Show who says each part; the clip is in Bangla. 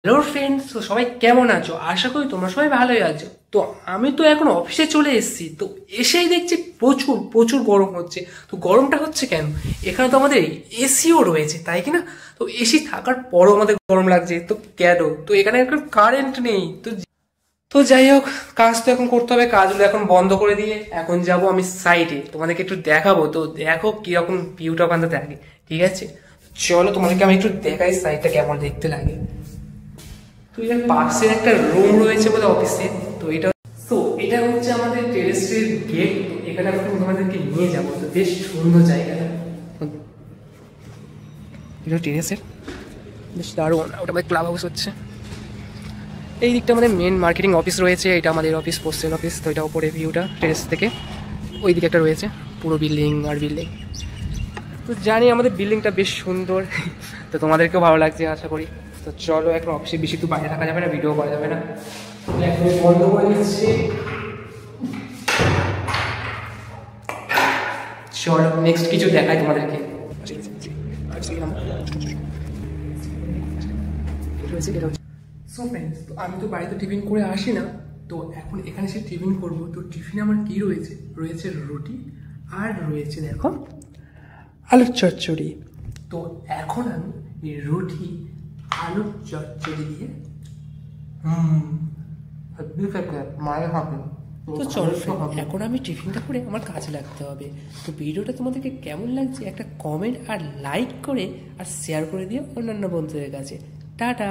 Speaker 1: হ্যালো ফ্রেন্ডস, তো সবাই কেমন আছো? আশা করি তোমরা সবাই ভালোই আছো। তো আমি তো এখন অফিসে চলে এসেছি, তো এসেই দেখছি প্রচুর প্রচুর গরম হচ্ছে। তো গরমটা হচ্ছে কেন? এখানে তো আমাদের এসিও রয়েছে, তাই কি না? তো এসি থাকার পরও আমাদের গরম লাগছে, তো কেন? তো এখানে এখন কারেন্ট নেই। তো যাই হোক, কাজ তো এখন করতে হবে। কাজগুলো এখন বন্ধ করে দিয়ে এখন যাব আমি সাইডে, তোমাদেরকে একটু দেখাবো। তো দেখো কিরকম ভিউটা ওখান থেকে থাকে, ঠিক আছে? চলো তোমাদেরকে আমি একটু দেখাই সাইডটা কেমন দেখতে লাগে। তো এর পাশের একটা রুম রয়েছে বলে অফিসে। তো এটা হচ্ছে আমাদের টেরেসের গেট। এখানে আমি তোমাদেরকে নিয়ে যাবো। তো বেশ সুন্দর জায়গাটা, এটা টেরেসের বেশ দারুণ। ওটা আমাদের ক্লাব হাউস হচ্ছে। এই দিকটা আমাদের মেন মার্কেটিং অফিস রয়েছে, এটা আমাদের অফিস, পোস্টের অফিস। তো এটা উপরে ভিউটা টেরেস থেকে ওই দিকে একটা রয়েছে, পুরো বিল্ডিং আর বিল্ডিং। তো জানি আমাদের বিল্ডিংটা বেশ সুন্দর। তো তোমাদেরকেও ভালো লাগছে আশা করি। তো চলো, এখন অফিসে বেশি একটু বাইরে থাকা যাবে না, ভিডিও করা যাবে না, একদম বন্ধ করে দিচ্ছি। চলো নেক্সট কিছু দেখাই তোমাদেরকে। সো ফ্রেন্ডস, তো আমি তো বাড়িতে টিফিন করে আসি না, তো এখন এখানে সে টিফিন করব। তো টিফিনে আমার কি রয়েছে? রয়েছে রুটি আর রয়েছে দেখো আলুর চচ্চড়ি। তো এখন আমি এই রুটি আলুর চচ্চড়ি দিয়ে মায়ের হবে। তো চলো এখন আমি টিফিনটা করে আমার কাজে লাগতে হবে। তো ভিডিওটা তোমাদেরকে কেমন লাগছে একটা কমেন্ট আর লাইক করে আর শেয়ার করে দিও অন্যান্য বন্ধুদের কাছে। টাটা।